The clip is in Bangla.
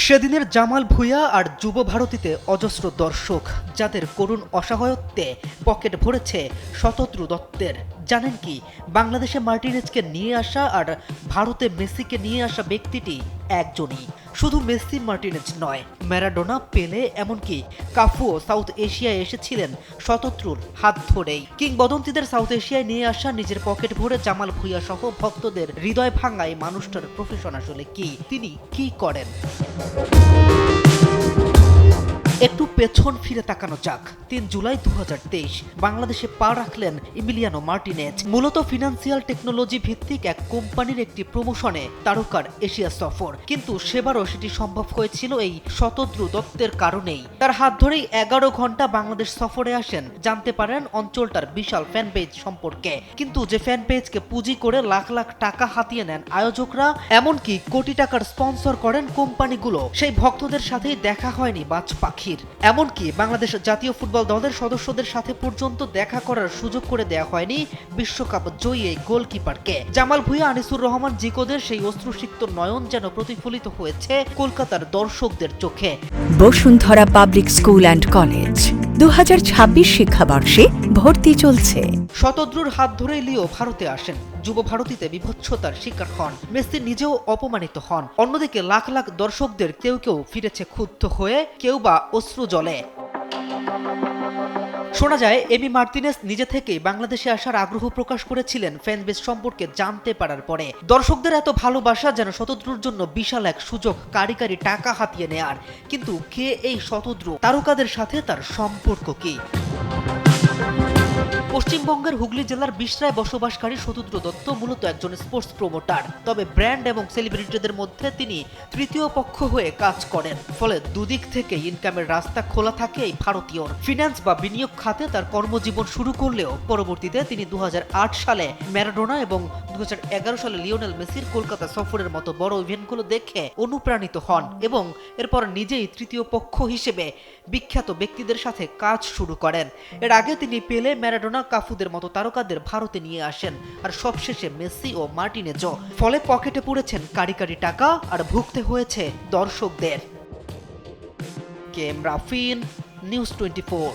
সেদিনের জামাল ভুঁইয়া আর যুব ভারতীতে অজস্র দর্শক, যাদের করুণ অসহায়ত্বে পকেট ভরেছে শতদ্রু দত্তের। জানেন কি, বাংলাদেশে মার্টিনেজকে নিয়ে আসা আর ভারতে মেসিকে নিয়ে আসা ব্যক্তিটি একজনই। শুধু মেসি মার্টিনেজ নয়, ম্যারাডোনা, পেলে, এমনকি কাফুও সাউথ এশিয়ায় এসেছিলেন শতদ্রুর হাত ধরেই। কিংবদন্তিদের সাউথ এশিয়ায় নিয়ে আসা, নিজের পকেট ভরে জামাল ভুঁইয়া সহ ভক্তদের হৃদয় ভাঙায় মানুষটার প্রফেশন আসলে কি, তিনি কি করেন। একটু পেছন ফিরে তাকানো যাক। ৩ জুলাই ২০২৩ বাংলাদেশে পা রাখলেন ইমিলিয়ানো মার্টিনেজ। মূলত ফিনান্সিয়াল টেকনোলজি ভিত্তিক এক কোম্পানির একটি প্রমোশনে তারকার এশিয়া সফর, কিন্তু সেবারও সেটি সম্ভব হয়েছিল এই শতদ্রু দত্তের কারণেই। তার হাত ধরেই ১১ ঘন্টা বাংলাদেশ সফরে আসেন, জানতে পারেন অঞ্চলটার বিশাল ফ্যান পেজ সম্পর্কে। কিন্তু যে ফ্যান পেজকে পুঁজি করে লাখ লাখ টাকা হাতিয়ে নেন আয়োজকরা, এমনকি কোটি টাকার স্পন্সর করেন কোম্পানিগুলো, সেই ভক্তদের সাথেই দেখা হয়নি বাজ পাখি। এমনকি বাংলাদেশ জাতীয় ফুটবল দলের সদস্যদের সাথে পর্যন্ত দেখা করার সুযোগ করে দেয়া হয়নি বিশ্বকাপ জয়ী এই গোলকিপারকে। জামাল ভুঁইয়া, আনিসুর রহমান জিকোদের সেই অশ্রুসিক্ত নয়ন যেন প্রতিফলিত হয়েছে কলকাতার দর্শকদের চোখে। Bashundhara public school and college ২০২৬ শিক্ষাবর্ষে ভর্তি চলছে। শতদ্রুর হাত ধরে লিও ভারতে আসেন, যুব ভারতীতে বিভৎসতার শিকার হন, মেসি নিজেও অপমানিত হন। অন্যদিকে লাখ লাখ দর্শকদের কেউ কেউ ফিরেছে ক্ষুব্ধ হয়ে, কেউ বা অশ্রু জলে। শোনা যায় এমি মার্টিনেজ নিজে থেকেই বাংলাদেশে আসার আগ্রহ প্রকাশ করেছিলেন ফ্যানবেস সম্পর্কে জানতে পারার পরে। দর্শকদের এত ভালোবাসা যেন শতদ্রুর জন্য বিশাল এক সুযোগ, কারি কারি টাকা হাতিয়ে নেয়ার। কিন্তু কে এই শতদ্রু, তারকাদের সাথে তার সম্পর্ক কি? পশ্চিমবঙ্গের হুগলি জেলার বিশরায় বসবাসকারী শতদ্রু দত্ত মূলত একজন স্পোর্টস প্রমোটার। তবে ব্র্যান্ড এবং সেলিব্রিটিদের মধ্যে তিনি তৃতীয় পক্ষ হয়ে কাজ করেন, ফলে দুদিক থেকে ইনকামের রাস্তা খোলা থাকে এই ভারতীয়র। ফিন্যান্স বা বিনিয়োগ খাতে তার কর্মজীবন শুরু করলেও পরবর্তীতে তিনি ২০০৮ সালে ম্যারাডোনা এবং ২০১১ সালে লিওনেল মেসির কলকাতা সফরের মতো বড় ইভেন্টগুলো দেখে অনুপ্রাণিত হন এবং এরপর নিজেই তৃতীয় পক্ষ হিসেবে বিখ্যাত ব্যক্তিদের সাথে কাজ শুরু করেন। এর আগে তিনি পেলে, ম্যারাডোনা, কাফুদের মতো তারকাদের ভারতে নিয়ে আসেন, আর সবশেষে মেসি ও মার্টিনেজও। ফলে পকেটে পড়েছেন কারি কারি টাকা আর ভুগতে হয়েছে দর্শকদের। K M Rafin, news 24।